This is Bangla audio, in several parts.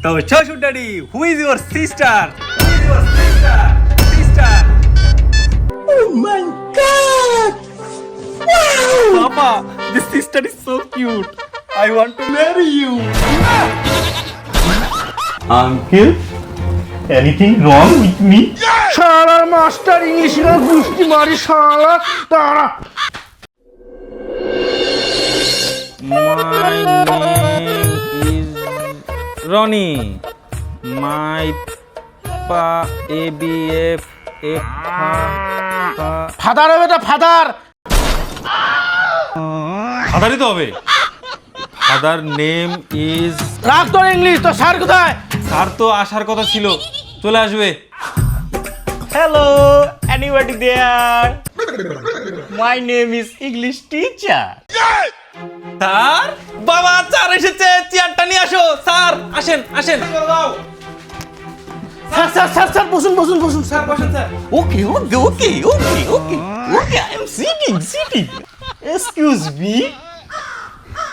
So, Shashu Daddy, who is your sister? Who is your sister? Sister. Oh my God! Wow! Papa, this sister is so cute. I want to marry you. Uncle, anything wrong with me? শালা মাস্টার ইংলিশে গুষ্টি মারি শালা তারা My name is Ronnie. My pa ABF father হবে এটা ফাদার ফাদারই তো হবে। ফাদার নেম ইজ রাখ তোর ইংলিশ তো স্যার কোথায় স্যার তো আসার কথা ছিল, চলে আসবে। Hello, anybody there? My name is English teacher. Sir, বাবা স্যার এসেছে, চেয়ারটা নিয়ে আসো। স্যার আসেন আসেন। স্যার স্যার স্যার স্যার বসুন বসুন বসুন স্যার বসেন sir. Okay. I'm sitting. Excuse me.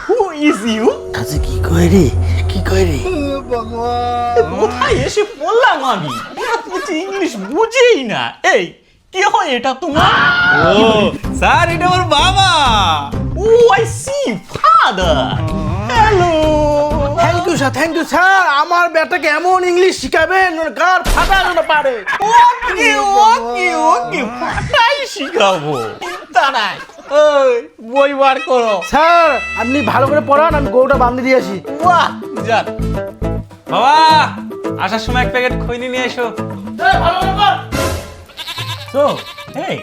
Who is you? কাজে কি কয় রে কি কয় রে কোথায় এসে বললাম আমি? আপনি ইংলিশ বুঝেই না। এই কি হয় এটা তোমার? ও স্যার, এটা আমার বাবা। Oh, I see, father. Hello. Thank you sir আমার বেটাকে এমন ইংলিশ শিখাবেন কার ফাটার না পারে ওকে ফাটাই শিখাবো, চিন্তা নাই। ওই বই বার করো। স্যার আপনি ভালো করে পড়ান আমি গরুটা বান্ধি দিয়ে আসি বাহ, যান। বাবা আসার সময় এক প্যাকেট খৈনি নিয়ে এসো। So, hey,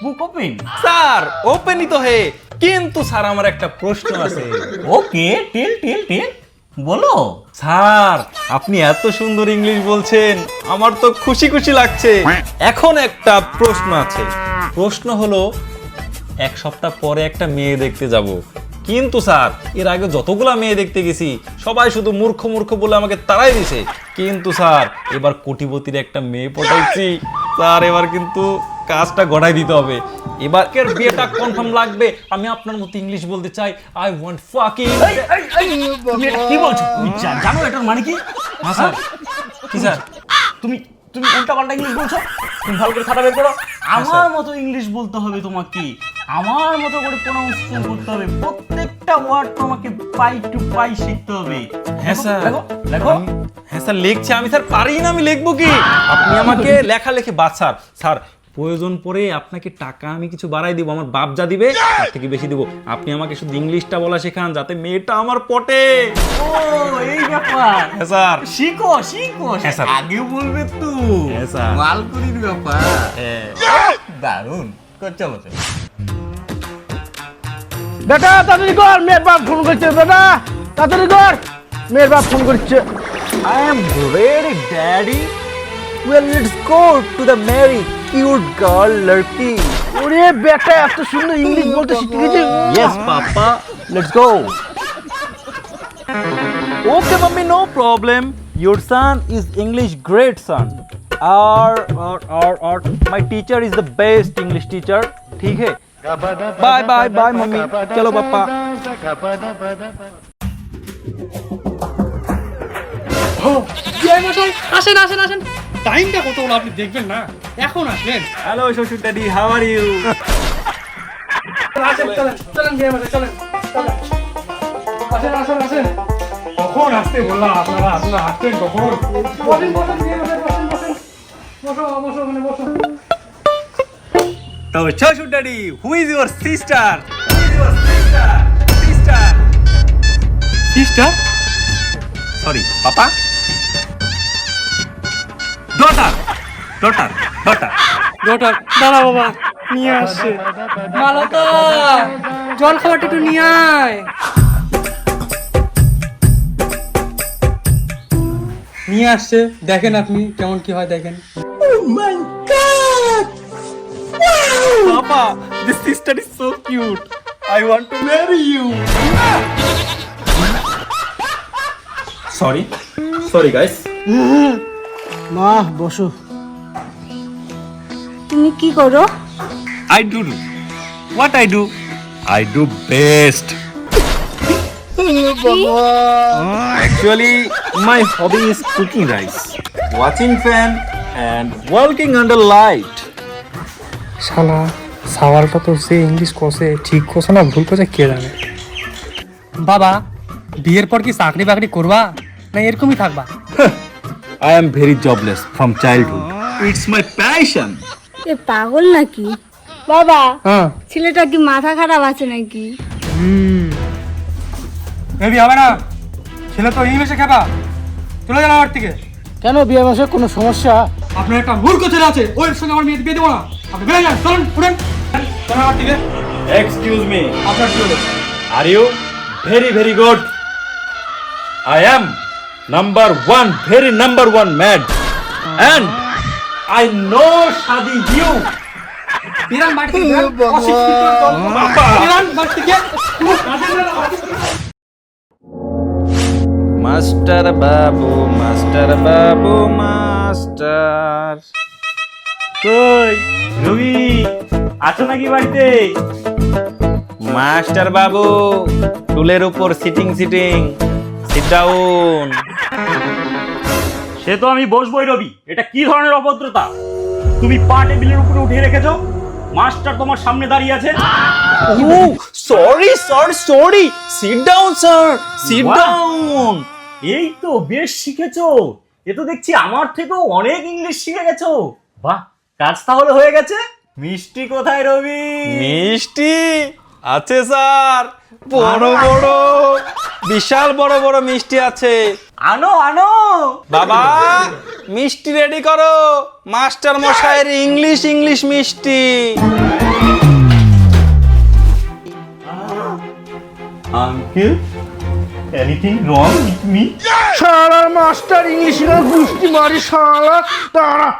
book open. Sir ওপেনই তো হে, কিন্তু স্যার আমার একটা প্রশ্ন আছে। Okay, টেল বলো। স্যার আপনি এত সুন্দর ইংলিশ বলছেন, আমার তো খুশি খুশি লাগছে। এখন একটা প্রশ্ন আছে। প্রশ্ন হলো, এক সপ্তাহ পরে একটা মেয়ে দেখতে যাব, কিন্তু স্যার এর আগে যতগুলা মেয়ে দেখতে গেছি সবাই শুধু মূর্খ বলে আমাকে তাড়াই দিছে। কিন্তু স্যার এবার কোটিপতির একটা মেয়ে পটাইছি স্যার, এবার কিন্তু কাজটা গড়াই দিতে হবে। এবার এর বিয়েটা কনফার্ম লাগবে। আমি আপনার মতো ইংলিশ বলতে চাই, আই ওয়ান্ট ফাকিং। তুমি এটা কি বলছো? তুমি জানো এটার মানে কি? হ্যাঁ স্যার। কি স্যার? তুমি উল্টাপাল্টা ইংলিশ বলছো। তুমি ভালো করে খাতা বের করো। আমার মতো ইংলিশ বলতে হবে তোমাকে, আমার মতো করে প্রোনাউন্সিয়েশন করতে হবে, প্রত্যেকটা ওয়ার্ড তোমাকে পাই টু পাই শিখতে হবে। হ্যাঁ স্যার। লেখো। হ্যাঁ স্যার লিখছি আমি। স্যার পারি না, আমি লিখবো কি? আপনি আমাকে লেখালেখি বাদ স্যার। স্যার প্রয়োজন পড়ে আপনাকে টাকা আমি কিছু বাড়াই দিব, আমার বাপ যা দিবে তার থেকে বেশি দিব। আপনি আমাকে শুধু ইংলিশটা বলা শেখান যাতে মেয়েটা আমার পটে। ও এই ব্যাপার। হ্যাঁ স্যার। শিখো হ্যাঁ স্যার। আগে বলবে তো। হ্যাঁ স্যার। মালকুলির ব্যাপার। হ্যাঁ। দারুণ। চলো। বেটা তাড়াতাড়ি কর মেয়ের বাপ ফোন করছে বেটা তাড়াতাড়ি কর মেয়ের বাপ ফোন করছে I am ready, Daddy. Well, let's go to the Mary cute girl, Lurky. ওরে বেটা এত সুন্দর ইংলিশ বলতে শিখে গেছে Yes, Papa. Let's go. Okay, mommy, no problem. Your son is English great son. Or my teacher is the best English teacher. ठीक है? Bye, mommy. चलो पापा. আসেন টাইমটা কত হলো আপনি দেখবেন না এখন আসবেন Hello, Shoshu Daddy. How are you? চলেন বিয়ে বাড়ি চলেন আসেন কখন আসতে বললাম আপনারা আসতেন কখন বসেন বিয়ে বাড়ি বসো ওখানে বসো So, Shashu Daddy, who is your sister? Who is your sister? Sister? Sorry, Papa? Daughter. Daughter দাঁড়া বাবা নিয়ে আসছে মালতা জল খাবারটা একটু নিয়ে আয় নিয়ে আসছে দেখেন আপনি কেমন কি হয় দেখেন Oh my God! Wow! Papa, this sister is so cute. I want to marry you. Sorry guys. মা বসো তুমি কি করো? I do. What I do? I do best. Actually, My hobby is cooking rice, watching fan, and working under light. শালা সাওয়ালটা তো সে ইংলিশ কষে ঠিক কষে না ভুল কষে কে জানে। বাবা বিয়ের পর কি চাকরি বাকরি করবা না এরকমই থাকবা? I am very jobless from childhood. It's my passion. এ পাগল নাকি বাবা? হ্যাঁ ছেলেটা কি মাথা খারাপ আছে নাকি? এবি হবে না, ছেলে তো ইংলিশে খেপা। চলে যান আমার থেকে। কেন বিয়ে মাসে কোনো সমস্যা? আপনার একটা মূর্খ ছেলে আছে, ওর সঙ্গে আমার মেয়ে বিয়ে দেবো না। আপনি বেরিয়ে যান, চলুন উঠেন চলুন আমার থেকে। Excuse me. আপনার কি হলো? Are you very good? I am number one mad. And I know Shadi you. বিরান বাড়ি থেকে বেরান, অশিক্ষিত দল। বিরান বাড়ি থেকে। মাস্টার বাবু মাস্টার। কই রবি আছো নাকি বাড়িতে? মাস্টার বাবু টুলের উপর সিটিং সিট ডাউন। সে তো আমি বসবই রবি। এটা কি ধরনের অভদ্রতা? তুমি পা টেবিলের উপরে উঠিয়ে রেখেছো, মাস্টার তোমার সামনে দাঁড়িয়ে আছে। Sorry sit down sir, sit What? Down. এই তো বেশ শিখেছো। এ তো দেখছি আমার থেকেও অনেক ইংলিশ শিখে গেছো। বাহ, কাজ তাহলে হয়ে গেছে। মিষ্টি কোথায় রবি? মিষ্টি আছে স্যার, বিশাল বড় মিষ্টি আছে। আনো আনো। বাবা মিষ্টি রেডি করো, মাস্টার মশাইয়ের ইংলিশ মিষ্টি। Uncle, anything wrong with me? শালা মাস্টার ইংলিশ না গুষ্টি মারি শালা। দাঁড়া।